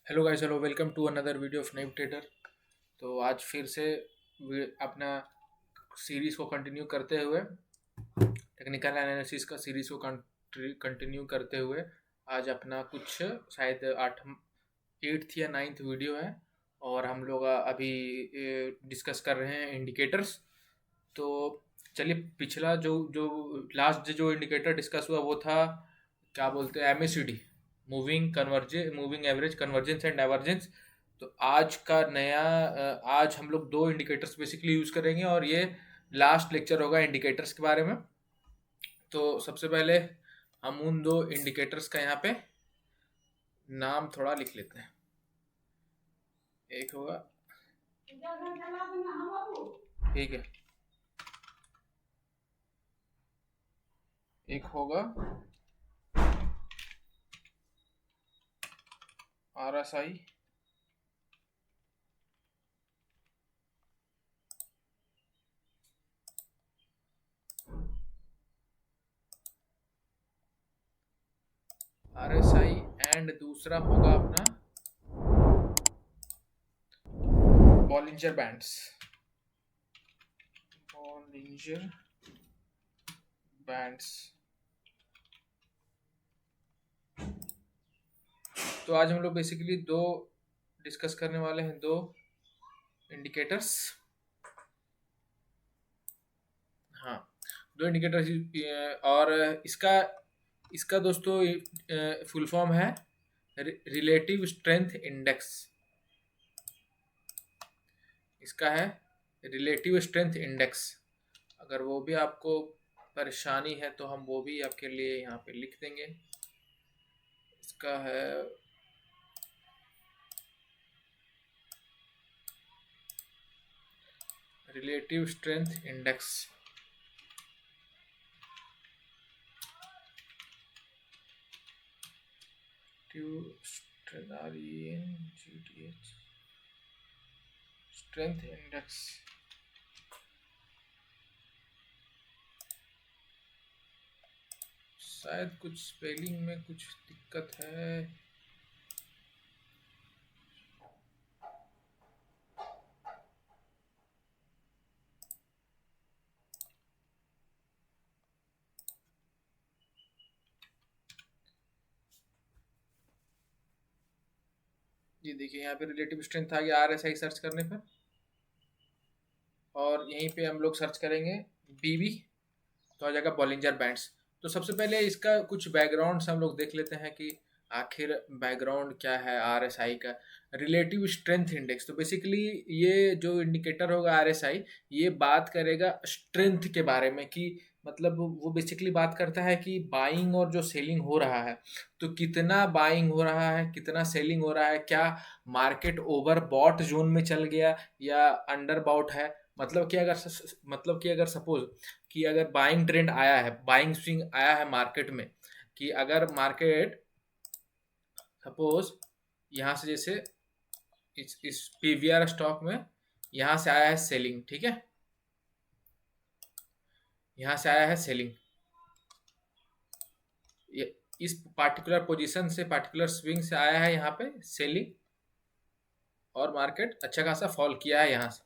Hello guys, hello, welcome to another video of naive trader. तो आज फिर से अपना सीरीज को कंटिन्यू करते हुए, टेक्निकल एनालिसिस का सीरीज को कंटिन्यू करते हुए आज अपना कुछ शायद एट्थ या नाइन्थ वीडियो है। और हम लोग अभी डिस्कस कर रहे हैं इंडिकेटर्स। तो चलिए, पिछला जो जो लास्ट जो इंडिकेटर डिस्कस हुआ वो था, क्या बोलते हैं, MACD, moving average convergence and divergence. तो आज का नया आज हम लोग दो इंडिकेटर्स बेसिकली यूज करेंगे और ये लास्ट लेक्चर होगा इंडिकेटर्स के बारे में। तो सबसे पहले हम उन दो इंडिकेटर्स का यहाँ पे नाम थोड़ा लिख लेते हैं। एक होगा, ठीक है, एक होगा RSI, एंड दूसरा होगा अपना बॉलिंजर बैंड्स। Bollinger bands. तो आज हम लोग बेसिकली दो डिस्कस करने वाले हैं, दो इंडिकेटर्स। हाँ, दो इंडिकेटर्स। और इसका इसका दोस्तों फुल फॉर्म है रिलेटिव स्ट्रेंथ इंडेक्स। इसका है रिलेटिव स्ट्रेंथ इंडेक्स। अगर वो भी आपको परेशानी है तो हम वो भी आपके लिए यहाँ पे लिख देंगे। इसका है relative strength index. Strength index. शायद कुछ स्पेलिंग में कुछ दिक्कत है। ये देखिए, यहाँ पे रिलेटिव स्ट्रेंथ आ गया RSI सर्च करने पर, और यहीं पे हम लोग सर्च करेंगे BB तो आ जाएगा बॉलिंजर बैंड्स। तो सबसे पहले इसका कुछ बैकग्राउंड हम लोग देख लेते हैं कि आखिर बैकग्राउंड क्या है RSI का। रिलेटिव स्ट्रेंथ इंडेक्स, तो बेसिकली ये जो इंडिकेटर होगा RSI, ये बात करेगा स्ट्रेंथ के बारे में कि मतलब वो बेसिकली बात करता है कि बाइंग और जो सेलिंग हो रहा है, तो कितना बाइंग हो रहा है, कितना सेलिंग हो रहा है, क्या मार्केट ओवर बॉट जोन में चल गया या अंडर बॉट है। मतलब कि अगर सपोज कि अगर बाइंग ट्रेंड आया है, बाइंग स्विंग आया है मार्केट में, कि अगर मार्केट सपोज यहाँ से जैसे इस PVR स्टॉक में यहाँ से आया है सेलिंग, ठीक है, यहाँ से आया है सेलिंग, ये इस पार्टिकुलर पोजीशन से, पार्टिकुलर स्विंग से आया है यहाँ पे सेलिंग, और मार्केट अच्छा खासा फॉल किया है यहाँ से।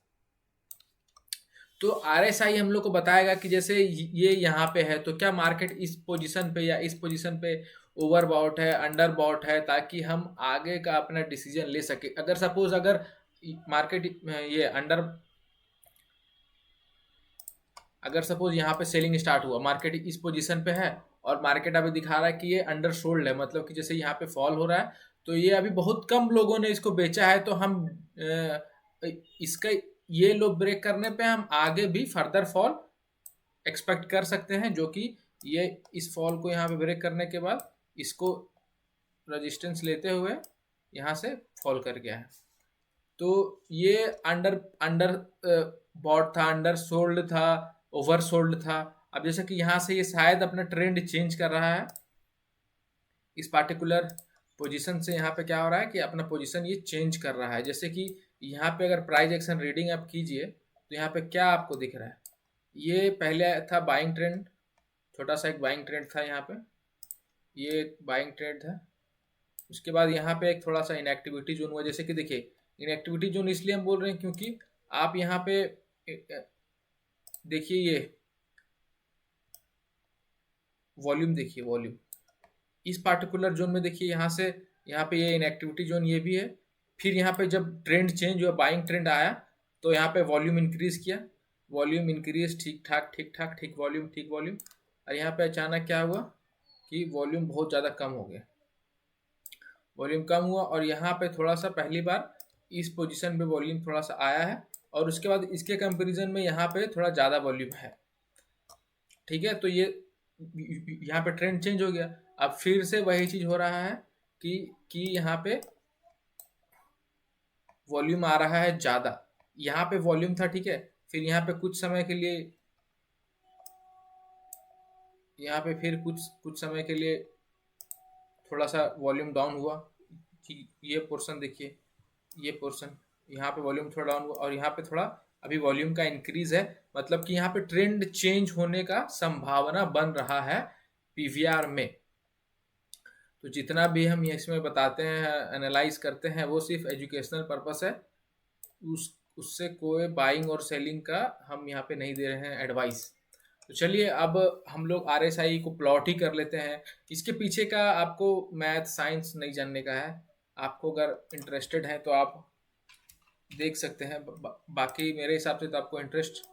तो RSI हम लोग को बताएगा कि जैसे ये यहाँ पे है तो क्या मार्केट इस पोजीशन पे या इस पोजीशन पे ओवर बॉट है, अंडर बॉट है, ताकि हम आगे का अपना डिसीजन ले सके। अगर सपोज अगर मार्केट ये अंडर, अगर सपोज यहाँ पे सेलिंग स्टार्ट हुआ, मार्केट इस पोजीशन पे है और मार्केट अभी दिखा रहा है कि ये अंडर सोल्ड है, मतलब कि जैसे यहाँ पे फॉल हो रहा है, तो ये अभी बहुत कम लोगों ने इसको बेचा है, तो हम इसका ये लो ब्रेक करने पे हम आगे भी फर्दर फॉल एक्सपेक्ट कर सकते हैं, जो कि ये इस फॉल को यहाँ पे ब्रेक करने के बाद इसको रेजिस्टेंस लेते हुए यहाँ से फॉल कर गया है। तो ये अंडर अंडर बॉट था, अंडर सोल्ड था, ओवर सोल्ड था। अब जैसे कि यहाँ से ये शायद अपना ट्रेंड चेंज कर रहा है, इस पार्टिकुलर पोजीशन से यहाँ पे क्या हो रहा है कि अपना पोजीशन ये चेंज कर रहा है। जैसे कि यहाँ पे अगर प्राइस एक्शन रीडिंग आप कीजिए तो यहाँ पे क्या आपको दिख रहा है, ये पहले था बाइंग ट्रेंड, छोटा सा एक बाइंग ट्रेंड था यहाँ पे, ये बाइंग ट्रेंड था, उसके बाद यहाँ पे एक थोड़ा सा इनएक्टिविटी जोन हुआ, जैसे कि देखिए इनएक्टिविटी जोन इसलिए हम बोल रहे हैं क्योंकि आप यहाँ पे देखिए ये वॉल्यूम, देखिए वॉल्यूम इस पार्टिकुलर जोन में, देखिए यहाँ से यहाँ पे ये इनएक्टिविटी जोन ये भी है। फिर यहाँ पे जब ट्रेंड चेंज हुआ, बाइंग ट्रेंड आया, तो यहाँ पे वॉल्यूम इंक्रीज किया, वॉल्यूम इंक्रीज, ठीक ठाक ठीक ठाक, ठीक वॉल्यूम ठीक वॉल्यूम। और यहाँ पे अचानक क्या हुआ कि वॉल्यूम बहुत ज़्यादा कम हो गया, वॉल्यूम कम हुआ, और यहाँ पे थोड़ा सा पहली बार इस पोजीशन पे वॉल्यूम थोड़ा सा आया है, और उसके बाद इसके कंपैरिजन में यहाँ पे थोड़ा ज़्यादा वॉल्यूम है। ठीक है, तो ये यहाँ पे ट्रेंड चेंज हो गया। अब फिर से वही चीज हो रहा है कि यहाँ पे वॉल्यूम आ रहा है ज्यादा, यहाँ पे वॉल्यूम था, ठीक है, फिर यहाँ पे कुछ समय के लिए, यहाँ पे फिर कुछ कुछ समय के लिए थोड़ा सा वॉल्यूम डाउन हुआ कि ये पोर्शन देखिए, ये पोर्शन यहाँ पे वॉल्यूम थोड़ा डाउन हुआ, और यहाँ पे थोड़ा अभी वॉल्यूम का इंक्रीज है, मतलब कि यहाँ पे ट्रेंड चेंज होने का संभावना बन रहा है पीवीआर में। तो जितना भी हम इसमें बताते हैं, एनालाइज करते हैं, वो सिर्फ एजुकेशनल पर्पस है, उससे कोई बाइंग और सेलिंग का हम यहाँ पे नहीं दे रहे हैं एडवाइस। तो चलिए अब हम लोग आरएसआई को प्लॉट ही कर लेते हैं। इसके पीछे का आपको मैथ साइंस नहीं जानने का है, आपको अगर इंटरेस्टेड है तो आप देख सकते हैं, बाकी मेरे हिसाब से तो आपको इंटरेस्ट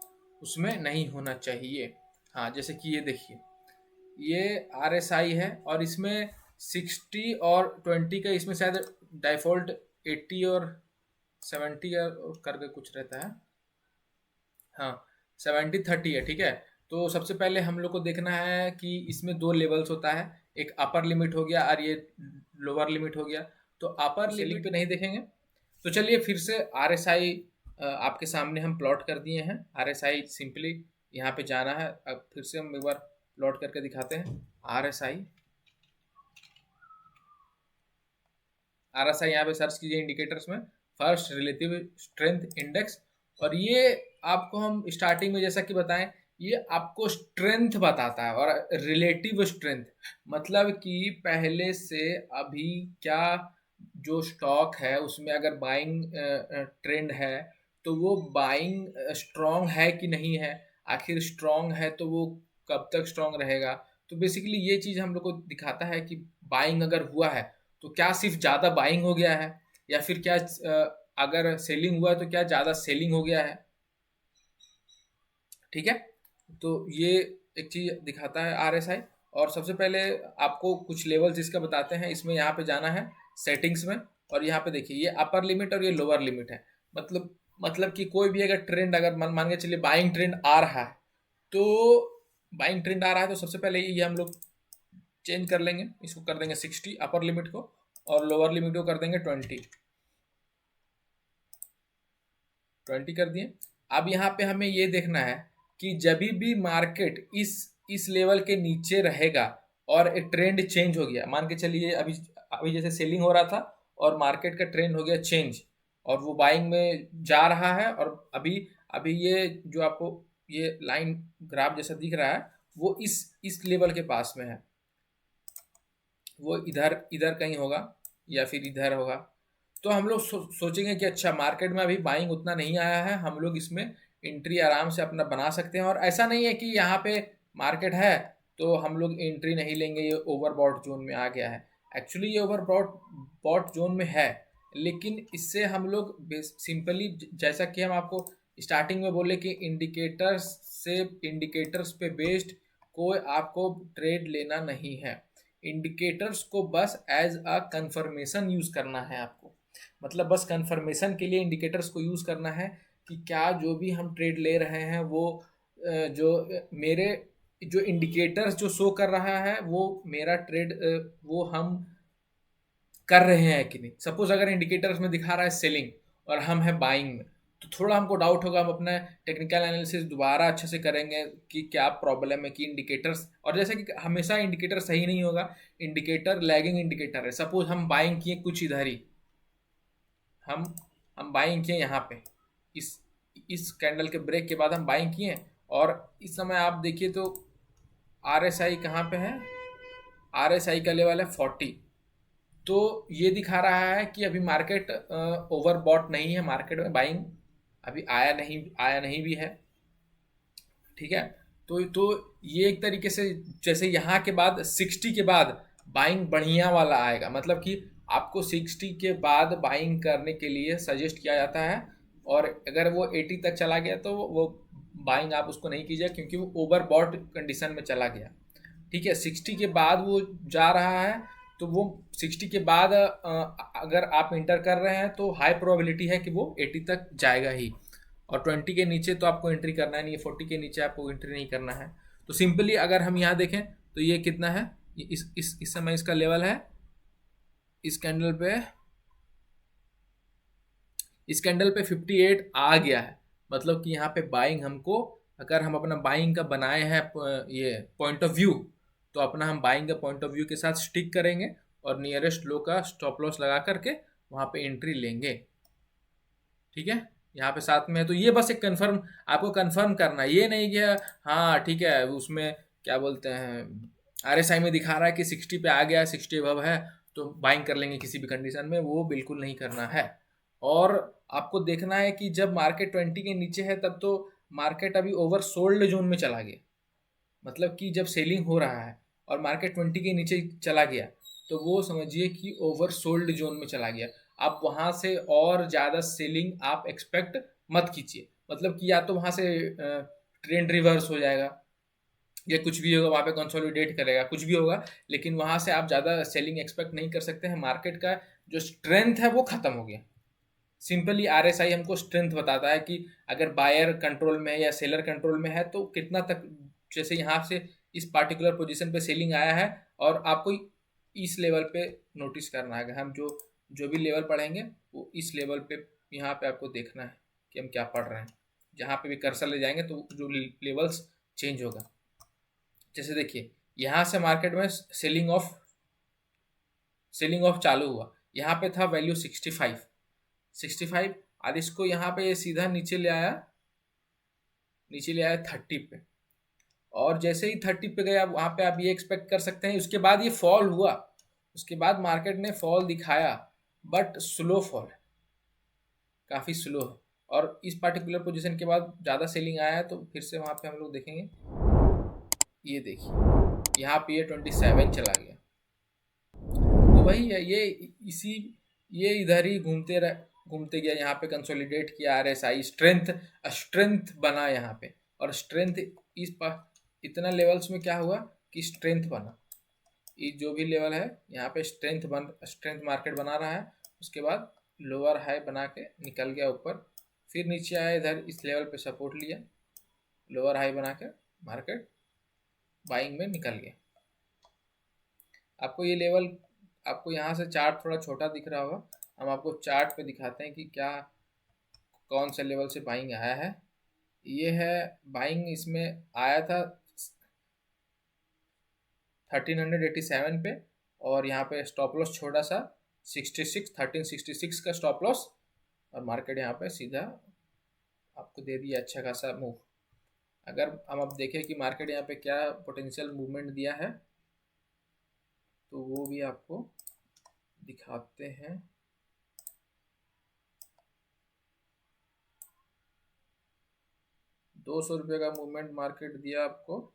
उसमें नहीं होना चाहिए। हाँ, जैसे कि ये देखिए, ये आरएसआई है, और इसमें 60 और 20 का, इसमें शायद डिफ़ॉल्ट 80 और 70 करके कुछ रहता है, हाँ 70-30 है, ठीक है। तो सबसे पहले हम लोग को देखना है कि इसमें दो लेवल्स होता है, एक अपर लिमिट हो गया और ये लोअर लिमिट हो गया। तो अपर लिमिट पे नहीं देखेंगे, तो चलिए फिर से आरएसआई आपके सामने हम प्लॉट कर दिए हैं। आरएसआई सिंपली यहाँ पे जाना है, अब फिर से हम एक बार प्लॉट करके दिखाते हैं। आरएसआई यहाँ पे सर्च कीजिए इंडिकेटर्स में, फर्स्ट रिलेटिव स्ट्रेंथ इंडेक्स, और ये आपको हम स्टार्टिंग में जैसा कि बताएं, ये आपको स्ट्रेंथ बताता है, और रिलेटिव स्ट्रेंथ मतलब कि पहले से अभी क्या जो स्टॉक है उसमें अगर बाइंग ट्रेंड है तो वो बाइंग स्ट्रॉन्ग है कि नहीं है, आखिर स्ट्रॉन्ग है तो वो कब तक स्ट्रॉन्ग रहेगा। तो बेसिकली ये चीज़ हम लोग को दिखाता है कि बाइंग अगर हुआ है तो क्या सिर्फ ज़्यादा बाइंग हो गया है, या फिर क्या अगर सेलिंग हुआ है तो क्या ज़्यादा सेलिंग हो गया है। ठीक है, तो ये एक चीज़ दिखाता है आरएसआई। और सबसे पहले आपको कुछ लेवल्स इसका बताते हैं, इसमें यहाँ पे जाना है सेटिंग्स में, और यहाँ पे देखिए ये अपर लिमिट और ये लोअर लिमिट है। मतलब कि कोई भी अगर ट्रेंड, अगर मान के चलिए बाइंग ट्रेंड आ रहा है, तो बाइंग ट्रेंड आ रहा है तो सबसे पहले ये हम लोग चेंज कर लेंगे, इसको कर देंगे 60 अपर लिमिट को, और लोअर लिमिट को कर देंगे 20 कर दिए। अब यहाँ पे हमें ये देखना है कि जब भी मार्केट इस लेवल के नीचे रहेगा और एक ट्रेंड चेंज हो गया, मान के चलिए अभी अभी जैसे सेलिंग हो रहा था और मार्केट का ट्रेंड हो गया चेंज, और वो बाइंग में जा रहा है, और अभी अभी ये जो आपको ये लाइन ग्राफ जैसा दिख रहा है वो इस लेवल के पास में है, वो इधर इधर कहीं होगा या फिर इधर होगा। तो हम लोग सोचेंगे कि अच्छा मार्केट में अभी बाइंग उतना नहीं आया है, हम लोग इसमें एंट्री आराम से अपना बना सकते हैं। और ऐसा नहीं है कि यहाँ पे मार्केट है तो हम लोग एंट्री नहीं लेंगे, ये ओवरबॉट जोन में आ गया है। एक्चुअली ये ओवरबॉट जोन में है, लेकिन इससे हम लोग सिंपली, जैसा कि हम आपको स्टार्टिंग में बोले कि इंडिकेटर्स पे बेस्ड कोई आपको ट्रेड लेना नहीं है। इंडिकेटर्स को बस एज अ कंफर्मेशन यूज़ करना है आपको, मतलब बस कंफर्मेशन के लिए इंडिकेटर्स को यूज़ करना है कि क्या जो भी हम ट्रेड ले रहे हैं वो जो मेरे जो इंडिकेटर्स जो शो कर रहा है वो मेरा ट्रेड वो हम कर रहे हैं कि नहीं। सपोज अगर इंडिकेटर्स में दिखा रहा है सेलिंग और हम हैं बाइंग में, तो थोड़ा हमको डाउट होगा, हम अपना टेक्निकल एनालिसिस दोबारा अच्छे से करेंगे कि क्या प्रॉब्लम है कि इंडिकेटर्स, और जैसे कि हमेशा इंडिकेटर सही नहीं होगा, इंडिकेटर लैगिंग इंडिकेटर है। सपोज हम बाइंग किए कुछ इधर ही, हम बाइंग किए यहाँ पे, इस कैंडल के ब्रेक के बाद हम बाइंग किए, और इस समय आप देखिए तो आरएसआई कहाँ पे है, आरएसआई का लेवल है 40। तो ये दिखा रहा है कि अभी मार्केट ओवरबॉट नहीं है, मार्केट में बाइंग अभी आया नहीं भी है। ठीक है। तो ये एक तरीके से जैसे यहाँ के बाद 60 के बाद बाइंग बढ़िया वाला आएगा, मतलब कि आपको 60 के बाद बाइंग करने के लिए सजेस्ट किया जाता है। और अगर वो 80 तक चला गया तो वो बाइंग आप उसको नहीं कीजिए, क्योंकि वो ओवरबॉट कंडीशन में चला गया। ठीक है। 60 के बाद वो जा रहा है, तो वो 60 के बाद अगर आप इंटर कर रहे हैं तो हाई प्रोबेबिलिटी है कि वो 80 तक जाएगा ही। और 20 के नीचे तो आपको एंट्री करना नहीं है, 40 के नीचे आपको एंट्री नहीं करना है। तो सिंपली अगर हम यहाँ देखें तो ये कितना है, इस समय इसका लेवल है, इस कैंडल पे, इस कैंडल पे 58 आ गया है। मतलब कि यहाँ पे बाइंग हमको, अगर हम अपना बाइंग का बनाए हैं ये पॉइंट ऑफ व्यू, तो अपना हम बाइंग का पॉइंट ऑफ व्यू के साथ स्टिक करेंगे और नियरेस्ट लो का स्टॉप लॉस लगा करके वहाँ पे एंट्री लेंगे। ठीक है। यहाँ पे साथ में है, तो ये बस एक कंफर्म, आपको कंफर्म करना है, ये नहीं कि हाँ ठीक है उसमें क्या बोलते हैं आरएसआई में दिखा रहा है कि 60 पे आ गया, 60 अबव है तो बाइंग कर लेंगे किसी भी कंडीशन में, वो बिल्कुल नहीं करना है। और आपको देखना है कि जब मार्केट 20 के नीचे है तब तो मार्केट अभी ओवर सोल्ड जोन में चला गया। मतलब कि जब सेलिंग हो रहा है और मार्केट 20 के नीचे चला गया तो वो समझिए कि ओवर सोल्ड जोन में चला गया। आप वहां से और ज़्यादा सेलिंग आप एक्सपेक्ट मत कीजिए। मतलब कि या तो वहां से ट्रेंड रिवर्स हो जाएगा या कुछ भी होगा, वहां पे कंसोलिडेट करेगा, कुछ भी होगा, लेकिन वहां से आप ज़्यादा सेलिंग एक्सपेक्ट नहीं कर सकते हैं। मार्केट का जो स्ट्रेंथ है वो खत्म हो गया। सिंपली आरएसआई हमको स्ट्रेंथ बताता है कि अगर बायर कंट्रोल में है या सेलर कंट्रोल में है तो कितना तक, जैसे यहाँ से इस पार्टिकुलर पोजीशन पे सेलिंग आया है और आपको इस लेवल पे नोटिस करना है। हम जो जो भी लेवल पढ़ेंगे वो इस लेवल पे यहाँ पे आपको देखना है कि हम क्या पढ़ रहे हैं। जहाँ पे भी कर्सर ले जाएंगे तो जो लेवल्स चेंज होगा। जैसे देखिए यहाँ से मार्केट में सेलिंग ऑफ चालू हुआ, यहाँ पे था वैल्यू 65। आज इसको यहाँ पे ये सीधा नीचे ले आया 30 पे। और जैसे ही 30 पे गया वहां पे आप ये एक्सपेक्ट कर सकते हैं, उसके बाद ये फॉल हुआ, उसके बाद मार्केट ने फॉल दिखाया, बट स्लो फॉल है, काफी स्लो है। और इस पार्टिकुलर पोजीशन के बाद ज्यादा सेलिंग आया है, तो फिर से वहां पे हम लोग देखेंगे, ये देखिए यहाँ पे ये 27 चला गया। तो वही है, ये इधर ही घूमते गया, यहाँ पे कंसोलिडेट किया आरएसआई, स्ट्रेंथ बना यहाँ पे। और स्ट्रेंथ इतना लेवल्स में क्या हुआ कि स्ट्रेंथ बना, ये जो भी लेवल है यहाँ पे स्ट्रेंथ मार्केट बना रहा है। उसके बाद लोअर हाई बना के निकल गया ऊपर, फिर नीचे आया, इधर इस लेवल पे सपोर्ट लिया, लोअर हाई बना के मार्केट बाइंग में निकल गया। आपको ये लेवल, आपको यहाँ से चार्ट थोड़ा छोटा दिख रहा होगा, हम आपको चार्ट पे दिखाते हैं कि क्या कौन से लेवल से बाइंग आया है। ये है बाइंग, इसमें आया था 1387 पे, और यहाँ पे स्टॉप लॉस छोटा सा 1366 का स्टॉप लॉस, और मार्केट यहाँ पे सीधा आपको दे दिया अच्छा खासा मूव। अगर हम अब देखें कि मार्केट यहाँ पे क्या पोटेंशियल मूवमेंट दिया है, तो वो भी आपको दिखाते हैं। ₹200 का मूवमेंट मार्केट दिया आपको,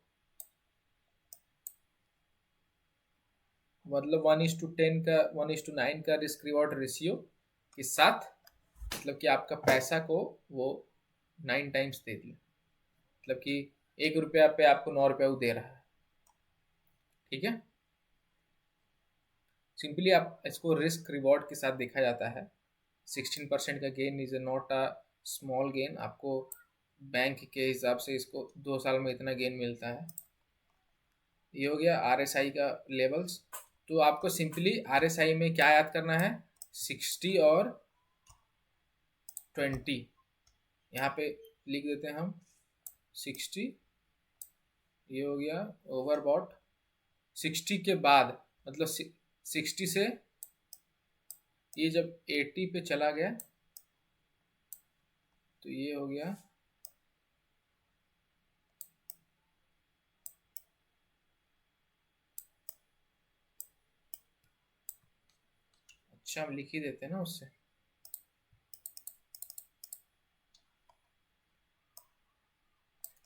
मतलब 1:10 का 1:9 का रिस्क रिवॉर्ड रेशियो के साथ, मतलब कि आपका पैसा को वो 9 टाइम्स दे दिया। मतलब कि ₹1 पे आपको ₹9 वो दे रहा है। ठीक है। सिंपली आप इसको रिस्क रिवॉर्ड के साथ देखा जाता है। 16% का gain is not a small gain. आपको बैंक के हिसाब से इसको 2 साल में इतना गेन मिलता है। ये हो गया आरएसआई का लेवल्स। तो आपको सिंपली आरएसआई में क्या याद करना है, 60 और 20 यहाँ पे लिख देते हैं हम। 60 ये हो गया ओवरबॉट, 60 के बाद मतलब 60 से ये जब 80 पे चला गया तो ये हो गया अच्छा, हम लिख ही देते हैं ना उससे।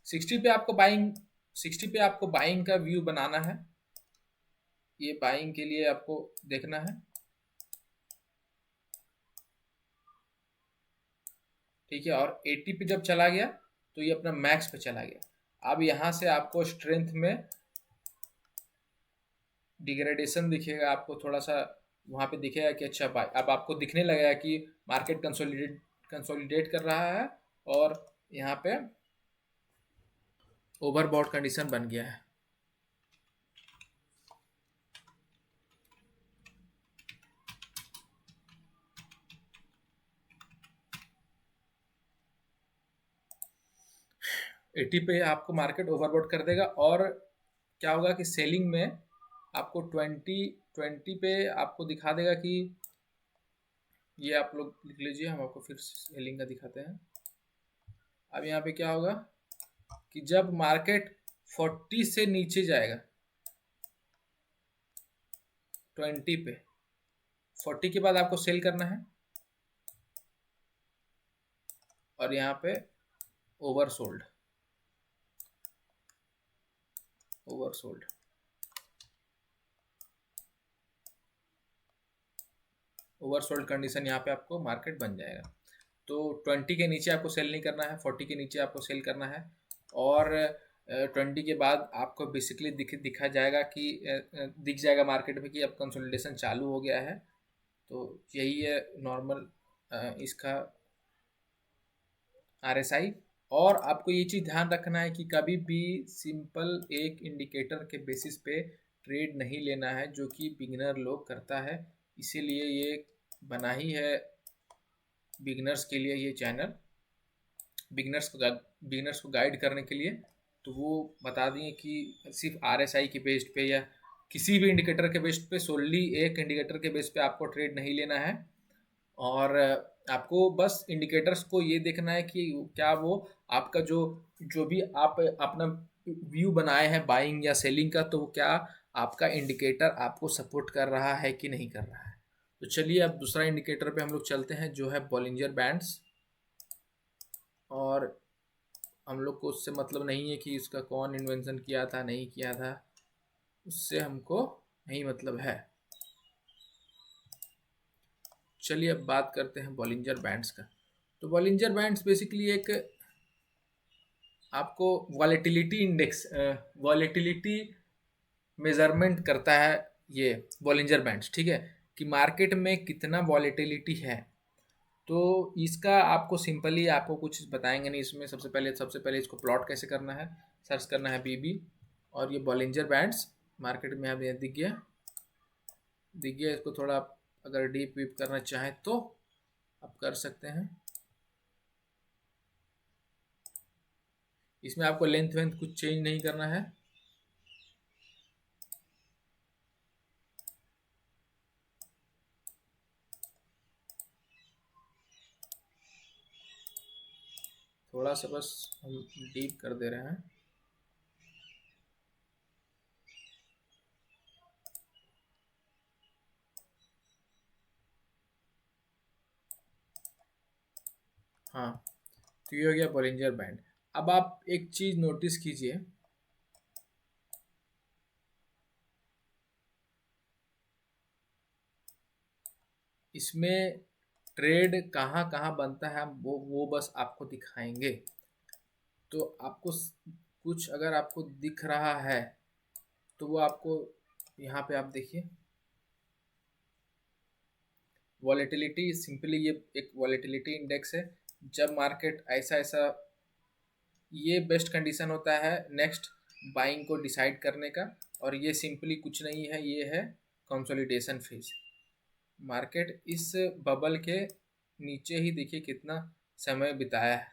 सिक्सटी पे आपको बाइंग का व्यू बनाना है। ये बाइंग के लिए आपको देखना है, ठीक है। और 80 पे जब चला गया तो ये अपना मैक्स पे चला गया। अब यहाँ से आपको स्ट्रेंथ में डिग्रेडेशन दिखेगा, आपको थोड़ा सा वहाँ पे दिखेगा कि अच्छा भाई, अब आपको दिखने लगेगा कि मार्केट कंसोलिडेट कर रहा है और यहाँ पे ओवरबॉट कंडीशन बन गया है। एटी पे आपको मार्केट ओवरबॉट कर देगा और क्या होगा कि सेलिंग में आपको 20 पे आपको दिखा देगा कि ये आप लोग लिख लीजिए, हम आपको फिर सेलिंग का दिखाते हैं। अब यहाँ पे क्या होगा कि जब मार्केट 40 से नीचे जाएगा, 20 पे 40 के बाद आपको सेल करना है और यहाँ पे ओवरसोल्ड ओवरसोल्ड ओवरसोल्ड कंडीशन यहाँ पे आपको मार्केट बन जाएगा। तो 20 के नीचे आपको सेल नहीं करना है, 40 के नीचे आपको सेल करना है। और 20 के बाद आपको बेसिकली दिखा जाएगा कि दिख जाएगा मार्केट में कि अब कंसोलिडेशन चालू हो गया है। तो यही है नॉर्मल इसका RSI। और आपको ये चीज़ ध्यान रखना है कि कभी भी सिंपल एक इंडिकेटर के बेसिस पे ट्रेड नहीं लेना है, जो कि बिगिनर लोग करता है। इसीलिए ये बना ही है बिगिनर्स के लिए ये चैनल, बिगिनर्स को गाइड करने के लिए। तो वो बता दिए कि सिर्फ RSI के बेस्ड पे या किसी भी इंडिकेटर के बेस्ड पे, सोनली एक इंडिकेटर के बेस पे आपको ट्रेड नहीं लेना है। और आपको बस इंडिकेटर्स को ये देखना है कि क्या वो आपका जो जो भी आप अपना व्यू बनाए हैं बाइंग या सेलिंग का, तो क्या आपका इंडिकेटर आपको सपोर्ट कर रहा है कि नहीं कर रहा है। तो चलिए अब दूसरा इंडिकेटर पे हम लोग चलते हैं, जो है बॉलिंजर बैंड्स। और हम लोग को उससे मतलब नहीं है कि इसका कौन इन्वेंशन किया था नहीं किया था, उससे हमको नहीं मतलब है। चलिए अब बात करते हैं बॉलिंजर बैंड्स का। तो बॉलिंजर बैंड्स बेसिकली एक आपको वॉलेटिलिटी इंडेक्स, वॉलेटिलिटी मेजरमेंट करता है ये बॉलिंजर बैंड्स, ठीक है, कि मार्केट में कितना वॉलेटिलिटी है। तो इसका आपको सिंपली आपको कुछ बताएंगे नहीं इसमें। सबसे पहले इसको प्लॉट कैसे करना है, सर्च करना है BB और ये बॉलिंजर बैंड्स मार्केट में आप दिख गया। इसको थोड़ा आप अगर डीप वीप करना चाहें तो आप कर सकते हैं। इसमें आपको लेंथ वेंथ कुछ चेंज नहीं करना है। थोड़ा सा बस हम डीप कर दे रहे हैं। हाँ, तो ये हो गया बॉलिंजर बैंड। अब आप एक चीज नोटिस कीजिए, इसमें ट्रेड कहाँ कहाँ बनता है वो बस आपको दिखाएंगे। तो आपको कुछ अगर आपको दिख रहा है तो वो आपको यहाँ पे आप देखिए, वॉलेटिलिटी सिंपली ये एक वॉलेटिलिटी इंडेक्स है। जब मार्केट ऐसा ऐसा, ये बेस्ट कंडीशन होता है नेक्स्ट बाइंग को डिसाइड करने का। और ये सिंपली कुछ नहीं है, ये है कंसोलिडेशन फेज। मार्केट इस बबल के नीचे ही देखिए कितना समय बिताया है।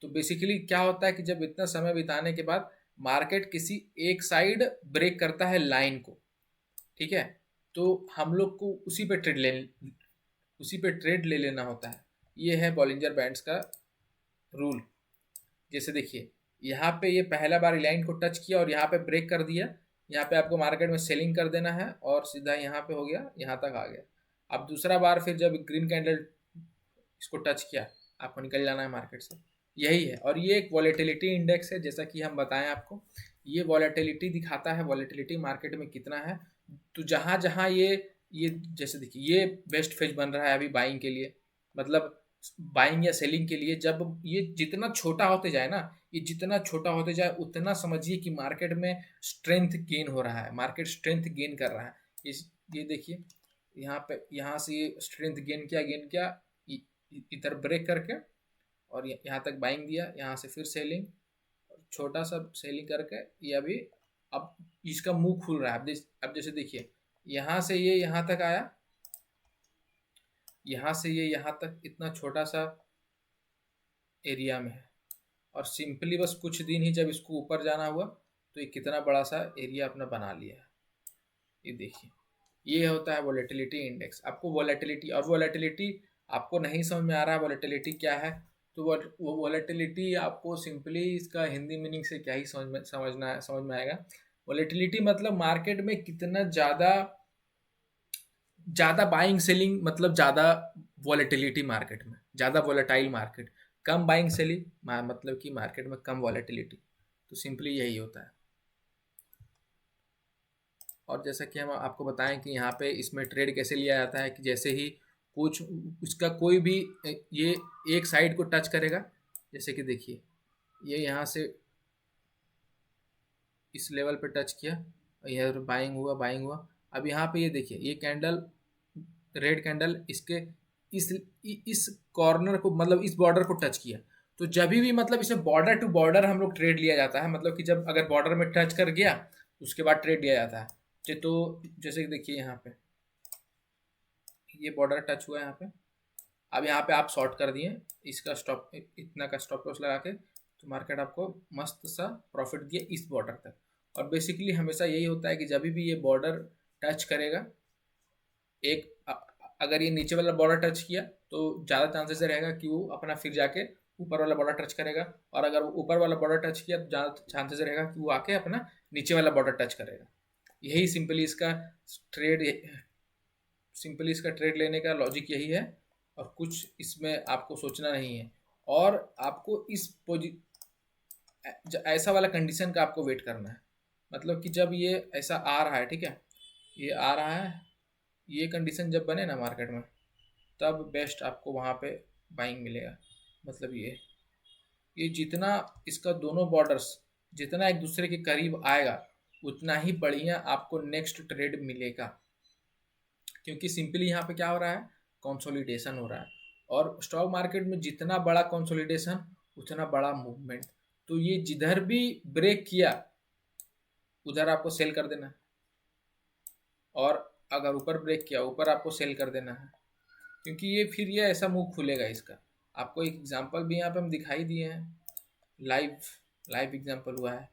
तो बेसिकली क्या होता है कि जब इतना समय बिताने के बाद मार्केट किसी एक साइड ब्रेक करता है लाइन को, ठीक है, तो हम लोग को उसी पे ट्रेड ले लेना होता है। ये है बॉलिंजर बैंड्स का रूल। जैसे देखिए यहाँ पे ये पहला बार लाइन को टच किया और यहाँ पे ब्रेक कर दिया। यहाँ पे आपको मार्केट में सेलिंग कर देना है और सीधा यहाँ पे हो गया, यहाँ तक आ गया। अब दूसरा बार फिर जब ग्रीन कैंडल इसको टच किया, आपको निकल जाना है मार्केट से। यही है, और ये एक वॉलेटिलिटी इंडेक्स है, जैसा कि हम बताएं आपको, ये वॉलेटिलिटी दिखाता है, वॉलेटिलिटी मार्केट में कितना है। तो जहाँ जहाँ ये जैसे देखिए ये बेस्ट फेज बन रहा है अभी बाइंग के लिए, मतलब बाइंग या सेलिंग के लिए। जब ये जितना छोटा होते जाए ना, ये जितना छोटा होते जाए उतना समझिए कि मार्केट में स्ट्रेंथ गेन हो रहा है, मार्केट स्ट्रेंथ गेन कर रहा है। इस ये देखिए यहाँ पे, यहाँ से ये स्ट्रेंथ गेन किया इधर ब्रेक करके, और यहाँ तक बाइंग दिया, यहाँ से फिर सेलिंग, छोटा सा सेलिंग करके ये अभी अब इसका मुंह खुल रहा है। अब जैसे देखिए यहाँ से ये यहाँ तक आया, यहाँ से ये यहाँ तक इतना छोटा सा एरिया में है, और सिंपली बस कुछ दिन ही जब इसको ऊपर जाना हुआ तो ये कितना बड़ा सा एरिया अपना बना लिया है। ये देखिए, ये होता है वोलेटिलिटी इंडेक्स। आपको वोलेटिलिटी, और वोलेटिलिटी आपको नहीं समझ में आ रहा है वोलेटिलिटी क्या है, तो वो वोलेटिलिटी आपको सिंपली इसका हिंदी मीनिंग से क्या ही समझ में आएगा। वोलेटिलिटी मतलब मार्केट में कितना ज़्यादा ज़्यादा बाइंग सेलिंग, मतलब ज़्यादा वॉलेटिलिटी मार्केट में, ज़्यादा वॉलेटाइल मार्केट, कम बाइंग सेलिंग मतलब कि मार्केट में कम वॉलेटिलिटी। तो सिंपली यही होता है। और जैसा कि हम आपको बताएं कि यहाँ पे इसमें ट्रेड कैसे लिया जाता है, कि जैसे ही कुछ उसका कोई भी ये एक साइड को टच करेगा, जैसे कि देखिए ये यहाँ से इस लेवल पे टच किया, यह बाइंग हुआ। अब यहाँ पे ये देखिए ये कैंडल, रेड कैंडल इसके इस कॉर्नर को, मतलब इस बॉर्डर को टच किया। तो जब भी मतलब इसे बॉर्डर टू बॉर्डर हम लोग ट्रेड लिया जाता है, मतलब कि जब अगर बॉर्डर में टच कर गया उसके बाद ट्रेड लिया जाता है। तो जैसे कि देखिए यहाँ पे ये बॉर्डर टच हुआ है यहाँ पे, अब यहाँ पे आप शॉर्ट कर दिए, इसका स्टॉप इतना का स्टॉप लॉस लगा के, तो मार्केट आपको मस्त सा प्रॉफिट दिया इस बॉर्डर तक। और बेसिकली हमेशा यही होता है कि जब भी ये बॉर्डर टच करेगा, एक अगर ये नीचे वाला बॉर्डर टच किया तो ज़्यादा चांसेस रहेगा कि वो अपना फिर जाके ऊपर वाला बॉर्डर टच करेगा, और अगर वो ऊपर वाला बॉर्डर टच किया तो ज़्यादा चांसेस रहेगा कि वो आके अपना नीचे वाला बॉर्डर टच करेगा। यही ट्रेड सिंपली इसका ट्रेड लेने का लॉजिक यही है, और कुछ इसमें आपको सोचना नहीं है। और आपको ऐसा वाला कंडीशन का आपको वेट करना है, मतलब कि जब ये ऐसा आ रहा है, ठीक है, ये आ रहा है, ये कंडीशन जब बने ना मार्केट में, तब बेस्ट आपको वहाँ पे बाइंग मिलेगा। मतलब ये जितना इसका दोनों बॉर्डर्स जितना एक दूसरे के करीब आएगा उतना ही बढ़िया आपको नेक्स्ट ट्रेड मिलेगा, क्योंकि सिंपली यहाँ पे क्या हो रहा है, कंसोलिडेशन हो रहा है। और स्टॉक मार्केट में जितना बड़ा कंसोलिडेशन उतना बड़ा मूवमेंट। तो ये जिधर भी ब्रेक किया उधर आपको सेल कर देना है, और अगर ऊपर ब्रेक किया ऊपर आपको सेल कर देना है, क्योंकि ये फिर ये ऐसा मुंह खुलेगा इसका। आपको एक एग्जांपल भी यहाँ पे हम दिखाई दिए हैं, लाइव लाइव एग्जांपल हुआ है।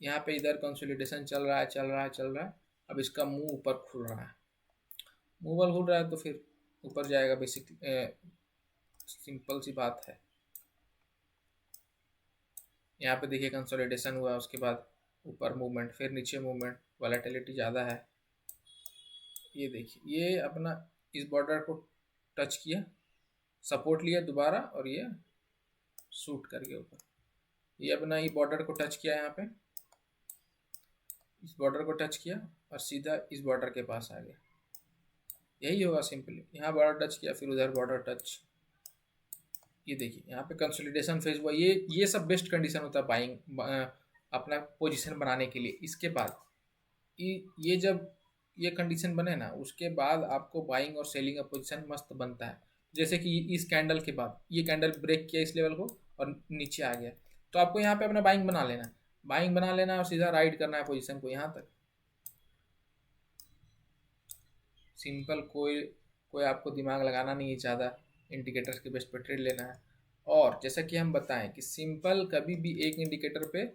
यहाँ पे इधर कंसोलिडेशन चल रहा है, अब इसका मुंह ऊपर खुल रहा है, मुंह ऊपर खुल रहा है तो फिर ऊपर जाएगा, बेसिकली सिंपल सी बात है। यहाँ पे देखिए कंसोलिडेशन हुआ, उसके बाद ऊपर मूवमेंट, फिर नीचे मूवमेंट, वॉलेटिलिटी ज़्यादा है। ये देखिए ये अपना इस बॉर्डर को टच किया, सपोर्ट लिया दोबारा, और ये शूट कर गया ऊपर। ये अपना ये बॉर्डर को टच किया, यहाँ पे इस बॉर्डर को टच किया और सीधा इस बॉर्डर के पास आ गया। यही होगा सिंपली, यहाँ बॉर्डर टच किया फिर उधर बॉर्डर टच। ये देखिए यहाँ पे कंसोलिडेशन फेज हुआ। ये सब बेस्ट कंडीशन होता है बाइंग अपना पोजीशन बनाने के लिए। इसके बाद ये जब ये कंडीशन बने ना, उसके बाद आपको बाइंग और सेलिंग का पोजीशन मस्त बनता है। जैसे कि इस कैंडल के बाद ये कैंडल ब्रेक किया इस लेवल को और नीचे आ गया, तो आपको यहाँ पे अपना बाइंग बना लेना और सीधा राइड करना है पोजीशन को यहाँ तक। सिंपल, कोई कोई आपको दिमाग लगाना नहीं है ज़्यादा, इंडिकेटर्स के बेस पर ट्रेड लेना है। और जैसा कि हम बताएं कि सिंपल कभी भी एक इंडिकेटर पे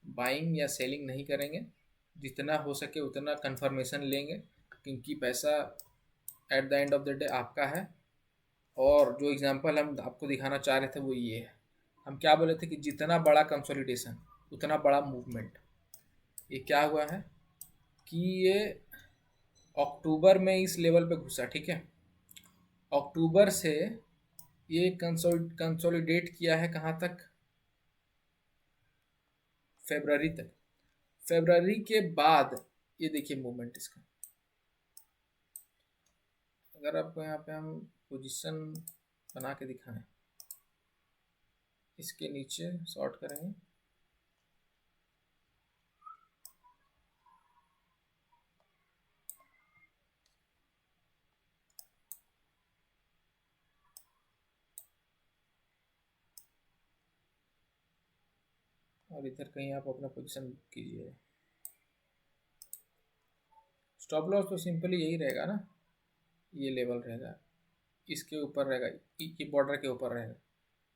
बाइंग या सेलिंग नहीं करेंगे, जितना हो सके उतना कंफर्मेशन लेंगे, क्योंकि पैसा at the end of the day आपका है। और जो एग्जांपल हम आपको दिखाना चाह रहे थे वो ये है, हम क्या बोले थे कि जितना बड़ा कंसोलिडेशन उतना बड़ा मूवमेंट। ये क्या हुआ है कि ये अक्टूबर में इस लेवल पे घुसा, ठीक है, अक्टूबर से ये कंसोलिडेट किया है कहाँ तक, फरवरी तक। फरवरी के बाद ये देखिए मूवमेंट इसका, अगर आपको यहाँ पे हम पोजीशन बना के दिखाएं, इसके नीचे शॉर्ट करेंगे, और इधर कहीं आप अपना पोजीशन कीजिए। स्टॉप लॉस तो सिंपली यही रहेगा ना, ये लेवल रहेगा, इसके ऊपर रहेगा, ये बॉर्डर के ऊपर रहेगा।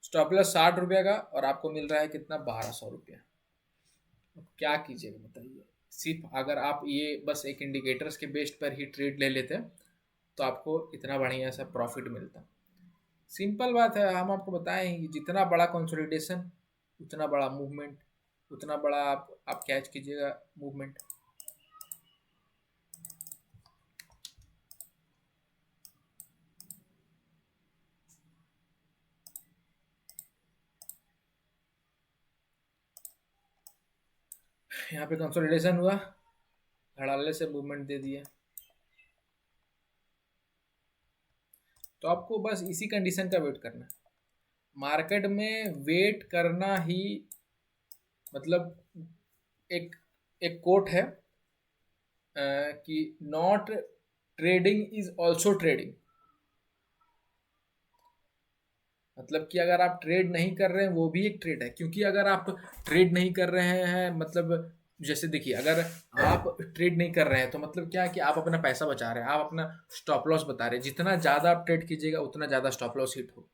स्टॉप लॉस 60 रुपये का, और आपको मिल रहा है कितना, 1200 रुपया। अब क्या कीजिएगा बताइए। सिर्फ अगर आप ये बस एक इंडिकेटर्स के बेस्ड पर ही ट्रेड ले लेते तो आपको इतना बढ़िया सा प्रॉफिट मिलता। सिंपल बात है, हम आपको बताएं कि जितना बड़ा कंसोलिडेशन उतना बड़ा मूवमेंट, उतना बड़ा आप कैच कीजिएगा मूवमेंट। यहाँ पे कंसोलिडेशन हुआ, धड़ाले से मूवमेंट दे दिया, तो आपको बस इसी कंडीशन का वेट करना है। मार्केट में वेट करना ही, मतलब एक एक कोट है कि not trading is also trading. मतलब कि अगर आप ट्रेड नहीं कर रहे हैं वो भी एक ट्रेड है, क्योंकि अगर आप ट्रेड नहीं कर रहे हैं, मतलब जैसे देखिए, अगर आप ट्रेड नहीं कर रहे हैं तो मतलब क्या है कि आप अपना पैसा बचा रहे हैं, आप अपना स्टॉप लॉस बता रहे हैं, जितना ज़्यादा आप ट्रेड कीजिएगा उतना ज़्यादा स्टॉप लॉस हिट हो।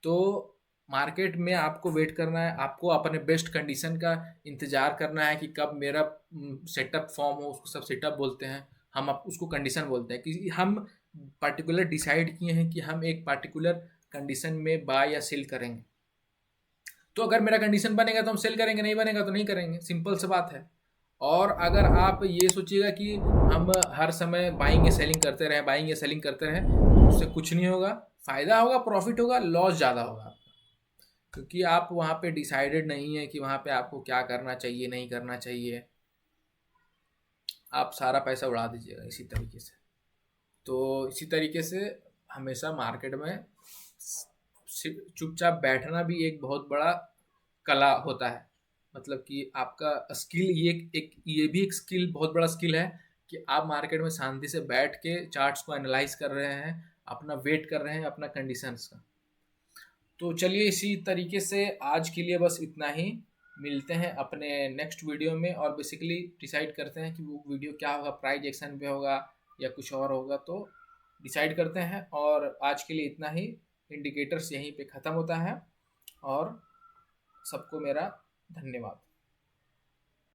तो मार्केट में आपको वेट करना है, आपको अपने बेस्ट कंडीशन का इंतज़ार करना है कि कब मेरा सेटअप फॉर्म हो, उसको सब सेटअप बोलते हैं, हम आप उसको कंडीशन बोलते हैं कि हम पर्टिकुलर डिसाइड किए हैं कि हम एक पर्टिकुलर कंडीशन में बाय या सेल करेंगे। तो अगर मेरा कंडीशन बनेगा तो हम सेल करेंगे, नहीं बनेगा तो नहीं करेंगे, सिंपल सी बात है। और अगर आप ये सोचिएगा कि हम हर समय बाइंग या सेलिंग करते रहें, बाइंग या सेलिंग करते रहें, उससे कुछ नहीं होगा। फ़ायदा होगा, प्रॉफिट होगा, लॉस ज़्यादा होगा आपका, क्योंकि आप वहाँ पे डिसाइडेड नहीं है कि वहाँ पे आपको क्या करना चाहिए, नहीं करना चाहिए, आप सारा पैसा उड़ा दीजिएगा इसी तरीके से। तो इसी तरीके से हमेशा मार्केट में चुपचाप बैठना भी एक बहुत बड़ा कला होता है। मतलब कि आपका स्किल, ये भी एक स्किल, बहुत बड़ा स्किल है कि आप मार्केट में शांति से बैठ के चार्ट्स को एनालाइज कर रहे हैं, अपना वेट कर रहे हैं अपना कंडीशंस का। तो चलिए, इसी तरीके से आज के लिए बस इतना ही। मिलते हैं अपने नेक्स्ट वीडियो में, और बेसिकली डिसाइड करते हैं कि वो वीडियो क्या होगा, प्राइस एक्शन पे होगा या कुछ और होगा, तो डिसाइड करते हैं। और आज के लिए इतना ही, इंडिकेटर्स यहीं पे ख़त्म होता है, और सबको मेरा धन्यवाद।